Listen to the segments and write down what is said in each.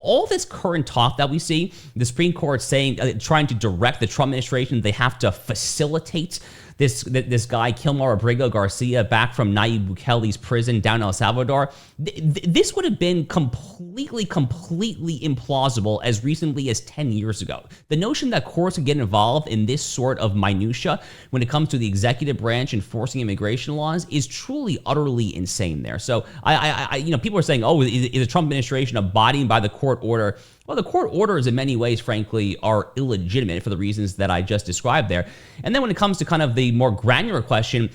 all this current talk that we see, the Supreme Court saying, trying to direct the Trump administration, they have to facilitate this guy, Kilmar Abrigo Garcia, back from Nayib Bukele's prison down in El Salvador. This would have been completely implausible as recently as 10 years ago. The notion that courts would get involved in this sort of minutia when it comes to the executive branch enforcing immigration laws is truly, utterly insane there. So people are saying, oh, is the Trump administration abiding by the court order? Well, the court orders in many ways, frankly, are illegitimate for the reasons that I just described there. And then when it comes to kind of the more granular question,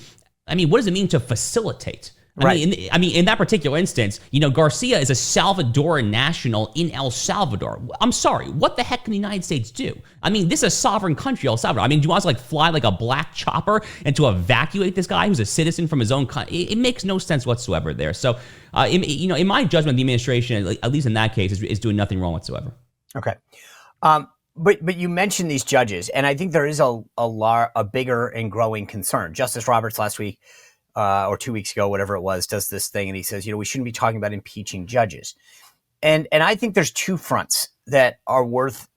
I mean, what does it mean to facilitate? Right. In that particular instance, Garcia is a Salvadoran national in El Salvador. I'm sorry, what the heck can the United States do? I mean, this is a sovereign country, El Salvador. I mean, do you want us to fly like a black chopper and to evacuate this guy who's a citizen from his own country? It makes no sense whatsoever there. So, in my judgment, the administration, at least in that case, is doing nothing wrong whatsoever. Okay. But you mentioned these judges, and I think there is a bigger and growing concern. Justice Roberts last week, or 2 weeks ago, whatever it was, does this thing, and he says, we shouldn't be talking about impeaching judges. And I think there's two fronts that are worth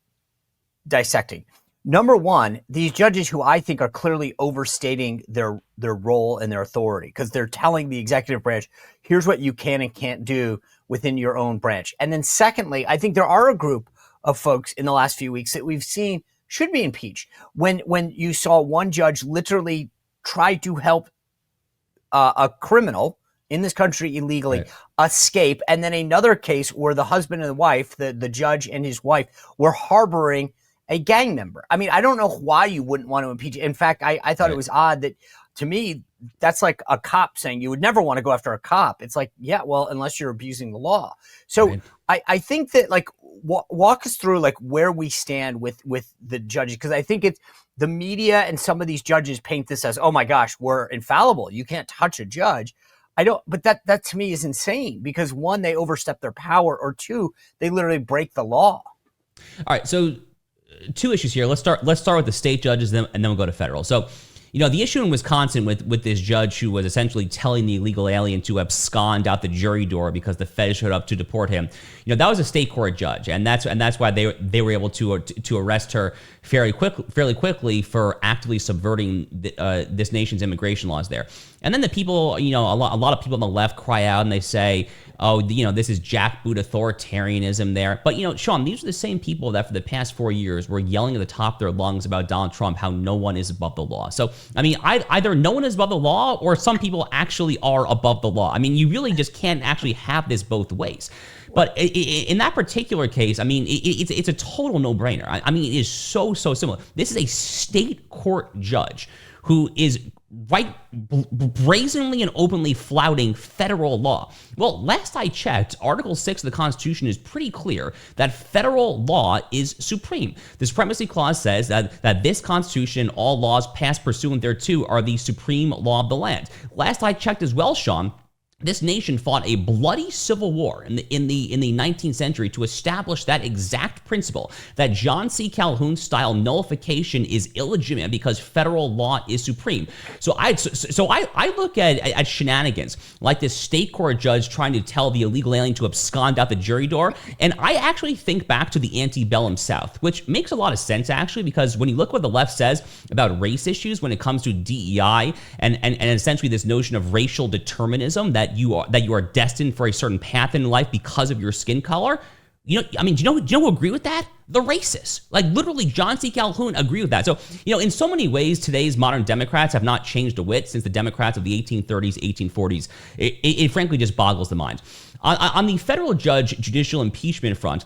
dissecting. Number one, these judges who I think are clearly overstating their role and their authority, because they're telling the executive branch, here's what you can and can't do within your own branch. And then secondly, I think there are a group of folks in the last few weeks that we've seen should be impeached. When you saw one judge literally try to help a criminal in this country illegally escape, and then another case where the husband and the wife, the judge and his wife, were harboring a gang member. I mean, I don't know why you wouldn't want to impeach. In fact, I thought it was odd that, to me, that's like a cop saying you would never want to go after a cop. It's like, yeah, well, unless you're abusing the law. So I think that, walk us through where we stand with the judges, because I think it's the media and some of these judges paint this as, oh my gosh, we're infallible. You can't touch a judge. But that to me is insane, because one, they overstep their power, or two, they literally break the law. All right. So two issues here. Let's start with the state judges, and then we'll go to federal. So, the issue in Wisconsin with this judge who was essentially telling the illegal alien to abscond out the jury door because the Fed showed up to deport him, that was a state court judge, and that's why they were able to arrest her fairly quickly for actively subverting this nation's immigration laws there. And then the people, a lot of people on the left cry out and they say, oh, this is jackboot authoritarianism there. But, Sean, these are the same people that for the past 4 years were yelling at the top of their lungs about Donald Trump, how no one is above the law. So, I mean, either no one is above the law or some people actually are above the law. I mean, you really just can't actually have this both ways. But in that particular case, I mean, it's a total no-brainer. I mean, it is so similar. This is a state court judge who is brazenly and openly flouting federal law. Well, last I checked, Article 6 of the Constitution is pretty clear that federal law is supreme. The Supremacy Clause says that this Constitution, all laws passed pursuant thereto, are the supreme law of the land. Last I checked as well, Sean, this nation fought a bloody civil war in the 19th century to establish that exact principle, that John C. Calhoun-style nullification is illegitimate because federal law is supreme. So I look at shenanigans like this state court judge trying to tell the illegal alien to abscond out the jury door, and I actually think back to the antebellum South, which makes a lot of sense actually, because when you look what the left says about race issues when it comes to DEI and essentially this notion of racial determinism, that you are destined for a certain path in life because of your skin color. Do you know who agree with that? The racists. Literally, John C. Calhoun agree with that. So, in so many ways, today's modern Democrats have not changed a whit since the Democrats of the 1830s, 1840s. It frankly just boggles the mind. On the federal judge judicial impeachment front,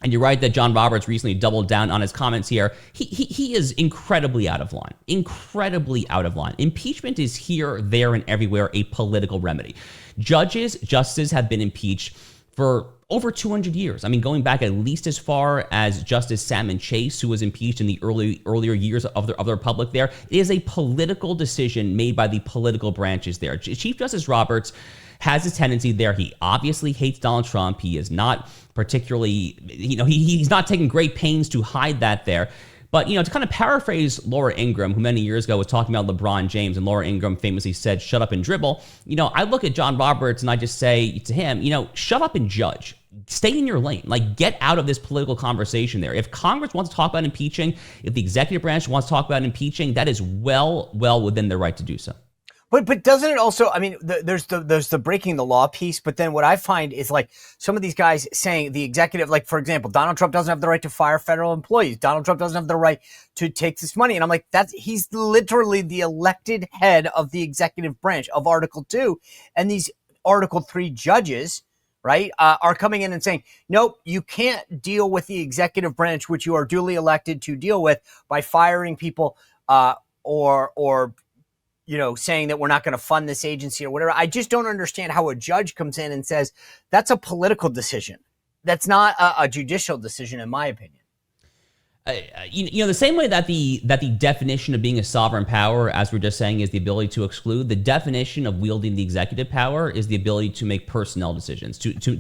and you're right that John Roberts recently doubled down on his comments here. He is incredibly out of line. Incredibly out of line. Impeachment is here, there, and everywhere a political remedy. Justices have been impeached for over 200 years. I mean, going back at least as far as Justice Salmon Chase, who was impeached in the earlier years of the Republic there. It is a political decision made by the political branches there. Chief Justice Roberts has a tendency there. He obviously hates Donald Trump. He is not particularly, he's not taking great pains to hide that there. But, to kind of paraphrase Laura Ingraham, who many years ago was talking about LeBron James, and Laura Ingraham famously said, shut up and dribble. I look at John Roberts and I just say to him, shut up and judge. stay in your lane. Like, get out of this political conversation there. If Congress wants to talk about impeaching, if the executive branch wants to talk about impeaching, that is well within their right to do so. But doesn't it also, I mean, there's the breaking the law piece, but then what I find is like some of these guys saying the executive, like, for example, Donald Trump doesn't have the right to fire federal employees. Donald Trump doesn't have the right to take this money. And I'm like, he's literally the elected head of the executive branch of Article 2. And these Article 3 judges, right, are coming in and saying, nope, you can't deal with the executive branch, which you are duly elected to deal with, by firing people or saying that we're not going to fund this agency or whatever. I just don't understand how a judge comes in and says that's a political decision. That's not a judicial decision, in my opinion. The same way that the definition of being a sovereign power, as we're just saying, is the ability to exclude, the definition of wielding the executive power is the ability to make personnel decisions, to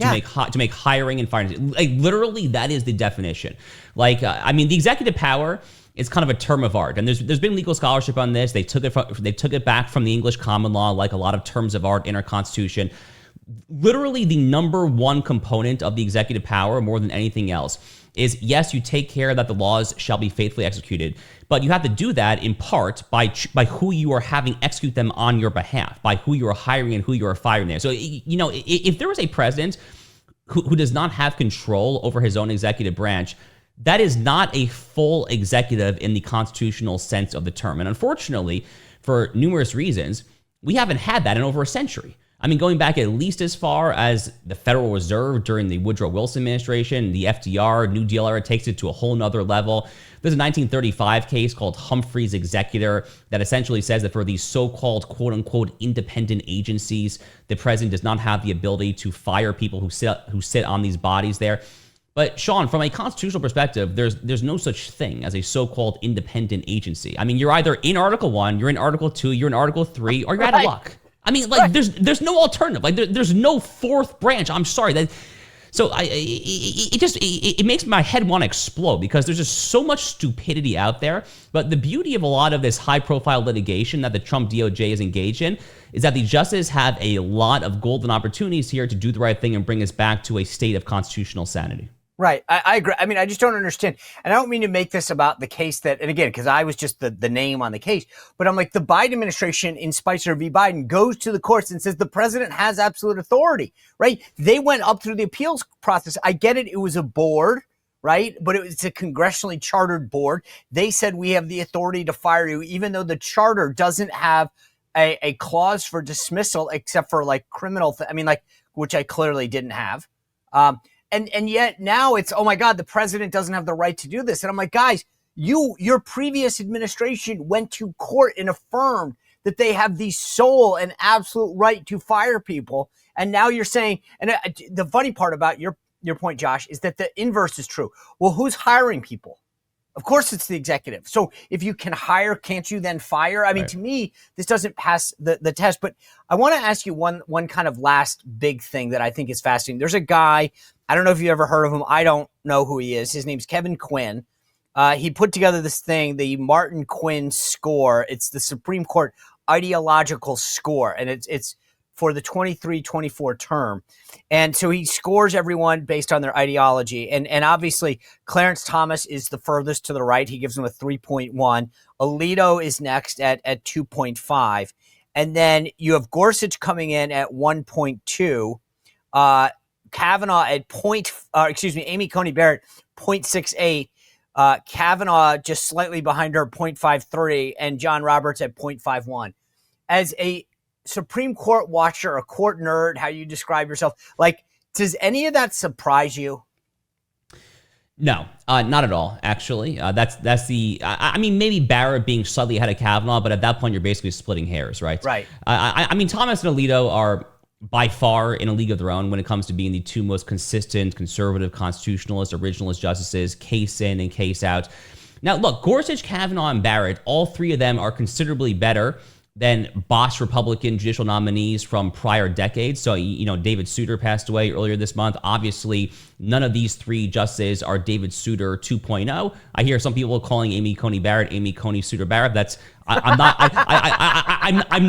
make hiring and firing. Like, literally, that is the definition. Like, the executive power is kind of a term of art, and there's been legal scholarship on this. They took it back from the English common law, like a lot of terms of art in our Constitution. Literally, the number one component of the executive power, more than anything else, is, yes, you take care that the laws shall be faithfully executed, but you have to do that in part by who you are having execute them on your behalf, by who you are hiring and who you are firing there. So, if there was a president who does not have control over his own executive branch, that is not a full executive in the constitutional sense of the term. And unfortunately, for numerous reasons, we haven't had that in over a century. I mean, going back at least as far as the Federal Reserve during the Woodrow Wilson administration, the FDR, New Deal era takes it to a whole nother level. There's a 1935 case called Humphrey's Executor that essentially says that for these so-called quote-unquote independent agencies, the president does not have the ability to fire people who sit on these bodies there. But Sean, from a constitutional perspective, there's no such thing as a so-called independent agency. I mean, you're either in Article 1, you're in Article 2, you're in Article 3, or you're out of luck. I mean, like, there's no alternative. Like, there's no fourth branch. I'm sorry. It makes my head want to explode because there's just so much stupidity out there. But the beauty of a lot of this high-profile litigation that the Trump DOJ is engaged in is that the justices have a lot of golden opportunities here to do the right thing and bring us back to a state of constitutional sanity. Right. I agree. I mean, I just don't understand. And I don't mean to make this about the case that, and again, because I was just the name on the case, but I'm like, the Biden administration in Spicer v. Biden goes to the courts and says the president has absolute authority, right? They went up through the appeals process. I get it. It was a board, right? But it's a congressionally chartered board. They said we have the authority to fire you, even though the charter doesn't have a clause for dismissal except for like criminal, which I clearly didn't have. And yet now it's, oh my God, the president doesn't have the right to do this. And I'm like, guys, your previous administration went to court and affirmed that they have the sole and absolute right to fire people. And now you're saying, and the funny part about your point, Josh, is that the inverse is true. Well, who's hiring people? Of course, it's the executive. So if you can hire, can't you then fire? I mean, To me, this doesn't pass the test. But I want to ask you one kind of last big thing that I think is fascinating. There's a guy, I don't know if you ever heard of him. I don't know who he is. His name's Kevin Quinn. He put together this thing, the Martin-Quinn score. It's the Supreme Court ideological score, and it's for the 23-24 term. And so he scores everyone based on their ideology. And obviously, Clarence Thomas is the furthest to the right. He gives them a 3.1. Alito is next at 2.5. And then you have Gorsuch coming in at 1.2. Kavanaugh at Amy Coney Barrett, 0.68. Kavanaugh just slightly behind her, 0.53, and John Roberts at 0.51. As a Supreme Court watcher, a court nerd, how you describe yourself, like, does any of that surprise you? No, not at all, actually. Maybe Barrett being slightly ahead of Kavanaugh, but at that point, you're basically splitting hairs, right? Right. Thomas and Alito are by far in a league of their own when it comes to being the two most consistent, conservative, constitutionalist, originalist justices, case in and case out. Now, look, Gorsuch, Kavanaugh, and Barrett, all three of them are considerably better than boss Republican judicial nominees from prior decades. So, David Souter passed away earlier this month. Obviously, none of these three justices are David Souter 2.0. I hear some people calling Amy Coney Barrett Amy Coney Souter Barrett. That's I'm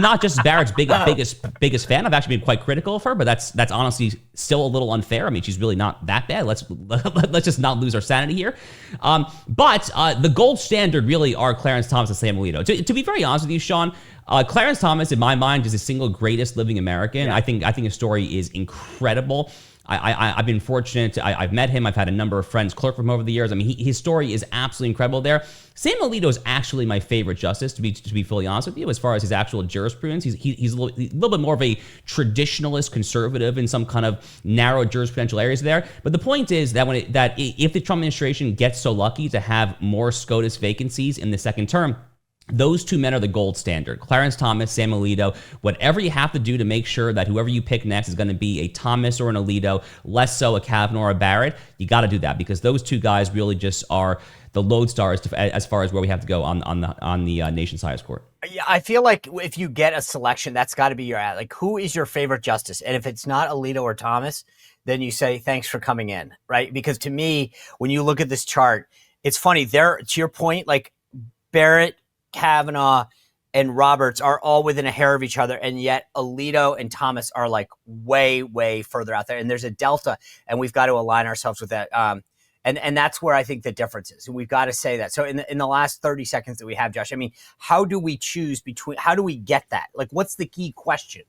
not just Barrett's biggest fan. I've actually been quite critical of her, but that's honestly still a little unfair. I mean, she's really not that bad. Let's just not lose our sanity here. But the gold standard really are Clarence Thomas and Sam Alito. To be very honest with you, Sean, Clarence Thomas, in my mind, is the single greatest living American. Yeah. I think his story is incredible. I've been fortunate. I've met him. I've had a number of friends clerk from over the years. I mean, his story is absolutely incredible there. Sam Alito is actually my favorite justice, to be fully honest with you, as far as his actual jurisprudence. He's a little bit more of a traditionalist conservative in some kind of narrow jurisprudential areas there. But the point is that if the Trump administration gets so lucky to have more SCOTUS vacancies in the second term, those two men are the gold standard. Clarence Thomas, Sam Alito, whatever you have to do to make sure that whoever you pick next is going to be a Thomas or an Alito, less so a Kavanaugh or a Barrett, you got to do that, because those two guys really just are the lodestars as far as where we have to go on the nation's highest court. Yeah, I feel like if you get a selection, that's got to be your like, who is your favorite justice? And if it's not Alito or Thomas, then you say, thanks for coming in, right? Because to me, when you look at this chart, it's funny. There, to your point, like Barrett, Kavanaugh, and Roberts are all within a hair of each other, and yet Alito and Thomas are like way, way further out there. And there's a delta, and we've got to align ourselves with that. And that's where I think the difference is. And we've got to say that. So in the last 30 seconds that we have, Josh, I mean, how do we choose between, how do we get that? Like, what's the key question?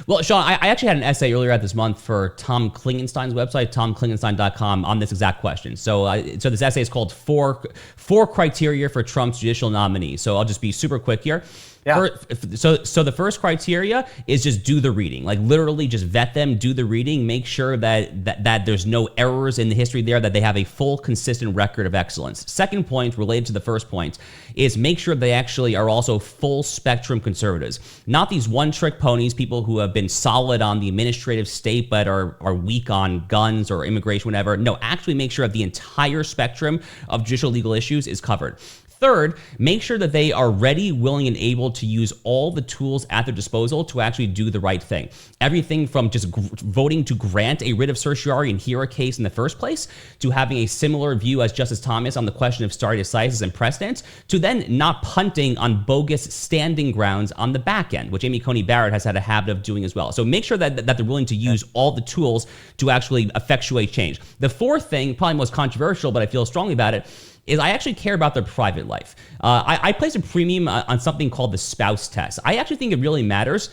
Well, Sean, I actually had an essay earlier this month for Tom Klingenstein's website, tomklingenstein.com, on this exact question. So this essay is called Four Criteria for Trump's Judicial Nominee. So I'll just be super quick here. Yeah. So the first criteria is just do the reading, like literally just vet them, do the reading, make sure that there's no errors in the history there, that they have a full, consistent record of excellence. Second point, related to the first point, is make sure they actually are also full spectrum conservatives, not these one-trick ponies, people who have been solid on the administrative state but are weak on guns or immigration, whatever. No, actually make sure that the entire spectrum of judicial legal issues is covered. Third, make sure that they are ready, willing, and able to use all the tools at their disposal to actually do the right thing. Everything from just voting to grant a writ of certiorari and hear a case in the first place, to having a similar view as Justice Thomas on the question of stare decisis and precedent, to then not punting on bogus standing grounds on the back end, which Amy Coney Barrett has had a habit of doing as well. So make sure that they're willing to use all the tools to actually effectuate change. The fourth thing, probably most controversial, but I feel strongly about it, is I actually care about their private life. I place a premium on something called the spouse test. I actually think it really matters.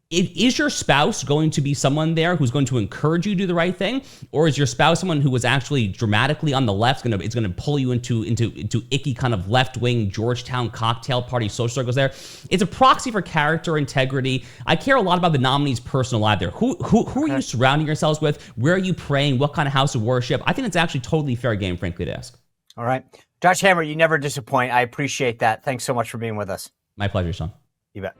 Is your spouse going to be someone there who's going to encourage you to do the right thing? Or is your spouse someone who was actually dramatically on the left, is going to pull you into icky kind of left-wing Georgetown cocktail party social circles there? It's a proxy for character, integrity. I care a lot about the nominee's personal life there. Who are you surrounding yourselves with? Where are you praying? What kind of house of worship? I think it's actually totally fair game, frankly, to ask. All right. Josh Hammer, you never disappoint. I appreciate that. Thanks so much for being with us. My pleasure, Sean. You bet.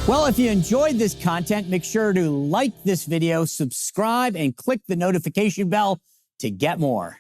Well, if you enjoyed this content, make sure to like this video, subscribe, and click the notification bell to get more.